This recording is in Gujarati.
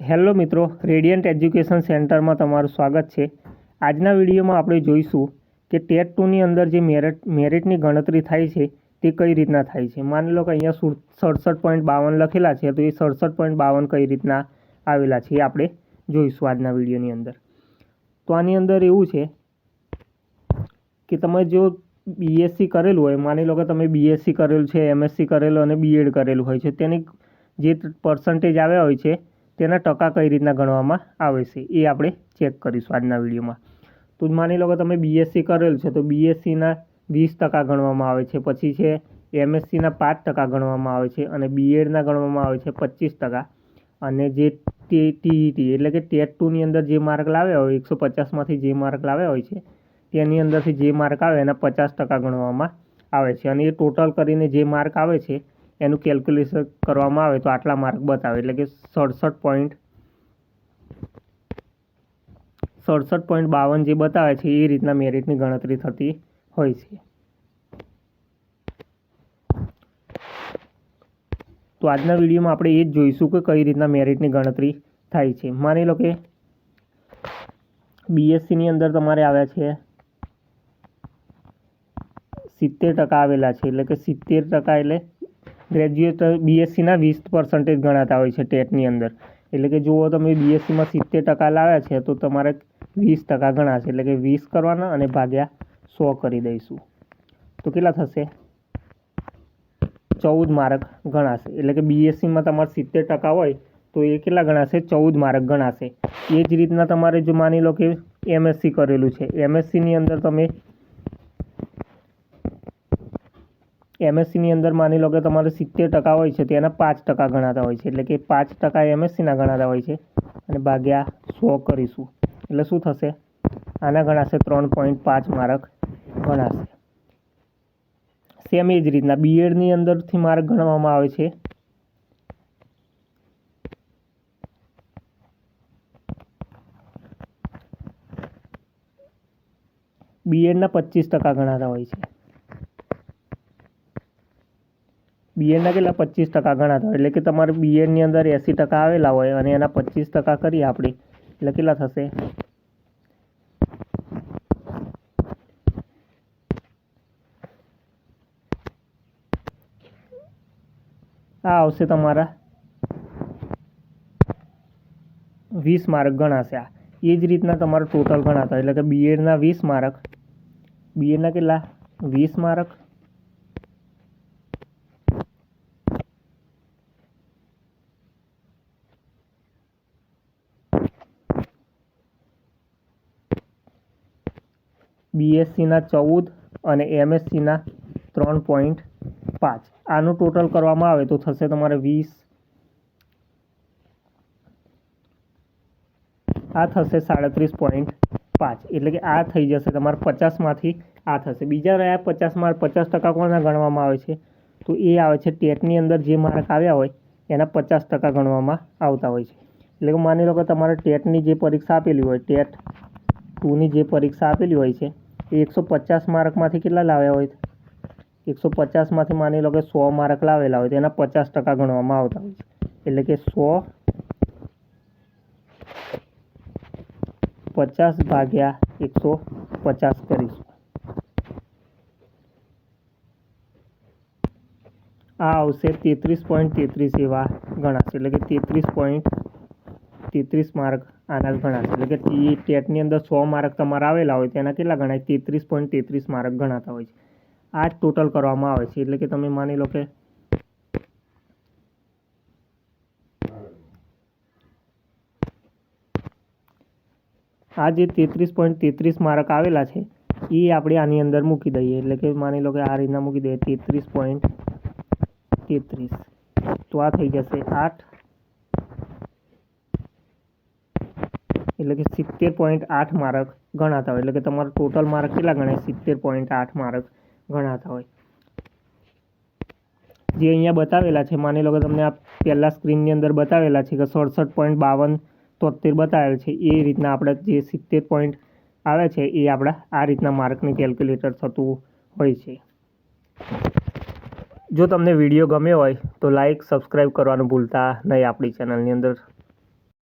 હેલો મિત્રો, રેડિયન્ટ એજ્યુકેશન સેન્ટરમાં તમારું સ્વાગત છે। આજના વિડીયોમાં આપણે જોઈશું કે ટેટ 2ની અંદર જે મેરિટની ગણતરી થાય છે તે કઈ રીતના થાય છે। માની લો કે અહીંયા 67.52 લખેલા છે, તો એ 67.52 કઈ રીતના આવેલા છે એ આપણે જોઈશું આજના વિડીયોની અંદર। તો આની અંદર એવું છે કે તમે જો બીએસસી કરેલું હોય, માની લો કે તમે બીએસસી કરેલું છે, એમએસસી કરેલું અને બીએડ કરેલું હોય છે, તેની જે પર્સન્ટેજ આવ્યા હોય છે તેના ટકા કઈ રીતના ગણવામાં આવે છે એ આપણે ચેક કરીશું આજના વિડીયોમાં। તો માની લો કે તમે બીએસસી કરેલું છે તો બીએસસીના 20% ગણવામાં આવે છે, પછી છે એમએસસીના 5% ગણવામાં આવે છે અને બીએડના ગણવામાં આવે છે 25%। અને જે ટીઈટી એટલે કે ટેટ 2ની અંદર જે માર્ક લાવ્યા હોય, 150માંથી જે માર્ક લાવ્યા હોય છે તેની અંદરથી જે માર્ક આવે એના 50% ગણવામાં આવે છે અને એ ટોટલ કરીને જે માર્ક આવે છે એનું કેલ્ક્યુલેશન કરવામાં આવે તો આટલા માર્ક બતાવે, એટલે કે 67.52 જે બતાવે છે એ રીતના મેરિટની ગણતરી થતી હોય છે। તો આજના વિડીયોમાં આપણે એ જ જોઈશું કે કઈ રીતના મેરિટની ગણતરી થાય છે। માની લો કે બીએસસીની અંદર તમારે આવ્યા છે 70% આવેલા છે, એટલે કે 70% એટલે ગ્રેજ્યુએટ બીએસસીના 20% ગણાતા હોય છે ટેટની અંદર। એટલે કે જુઓ તમે બીએસસીમાં 70% લાવ્યા છે તો તમારે 20% ગણાશે, એટલે કે 20 કરવાના અને ભાગ્યા 100 કરી દઈશું તો કેટલા થશે? 14 માર્ક ગણાશે। એટલે કે બીએસસીમાં તમારે 70% હોય તો એ કેટલા ગણાશે? 14 માર્ક ગણાશે। એ જ રીતના તમારે જો માની લો કે એમએસસી કરેલું છે, એમએસસીની અંદર માની લો કે તમારે 70% હોય છે તેના 5% ગણાતા હોય છે, એટલે કે 5% એમએસસીના ગણાતા હોય છે અને ભાગ્યા 100 કરીશું એટલે શું થશે? આના ગણાશે 3.5 માર્ક ગણાશે। સેમ એ જ રીતના બીએડની અંદરથી માર્ક ગણવામાં આવે છે બીએડના 25% ગણાતા હોય છે। બીએડના કેટલા? 25% ગણાતા હોય, એટલે કે તમારે બીએડની અંદર 80% આવેલા હોય અને એના 25% કરીએ આપણે એટલે કેટલા થશે? આ આવશે તમારા 20 માર્ક ગણાશે। આ એ જ રીતના તમારું ટોટલ ગણાતા હોય, એટલે કે બીએડના 20 માર્ક, બીએડના કેટલા? 20 માર્ક બીએસસીના 14 અને એમએસસીના 3.5, આનું ટોટલ કરવામાં આવે તો થશે તમારે 20, આ થશે 37.5, એટલે કે આ થઈ જશે તમારે 50માંથી આ થશે। બીજા રહ્યા 50 માર્ક, 50% કોના ગણવામાં આવે છે? તો એ આવે છે ટેટની અંદર જે માર્ક આવ્યા હોય એના 50% ગણવામાં આવતા હોય છે। એટલે કે માની લો કે તમારે ટેટની જે પરીક્ષા આપેલી હોય, ટેટ 2ની જે પરીક્ષા આપેલી હોય છે એ 150 માર્કમાંથી કેટલા લાવ્યા હોય? 150માંથી માની લો કે 100 માર્ક લાવેલા હોય તો એના 50% ગણવામાં આવતા હોય છે, એટલે કે 100 50 ભાગ્યા 150 કરીશું। આ આવશે 33.33 એવા ગણાશે, એટલે કે 33.33 માર્ક આના ગણાશે। એટલે કે ટેટની અંદર 100 માર્ક તમારા આવેલા હોય તેના કેટલા ગણાય? 33.33 માર્ક ગણાતા હોય છે। આ જ ટોટલ કરવામાં આવે છે, એટલે કે તમે માની લો કે આ જે 33.33 માર્ક આવેલા છે એ આપણે આની અંદર મૂકી દઈએ, એટલે કે માની લો કે આ રીતના મૂકી દઈએ 33.33, તો આ થઈ જશે 8, એટલે કે 70.8 માર્ક ગણાતા હોય। એટલે કે તમારું ટોટલ માર્ક કેટલા ગણાય? 70.8 માર્ક ગણાતા હોય। જે અહીંયા બતાવેલા છે, માની લો કે તમને આ પહેલા સ્ક્રીનની અંદર બતાવેલા છે કે 67.52 બતાવેલ છે, એ રીતના આપણે જે 70 પોઈન્ટ આવે છે એ આપણા આ રીતના માર્કની કેલ્ક્યુલેટર થતું હોય છે। જો તમને વિડીયો ગમ્યો હોય તો લાઈક, સબસ્ક્રાઈબ કરવાનું ભૂલતા નહીં આપણી ચેનલની અંદર।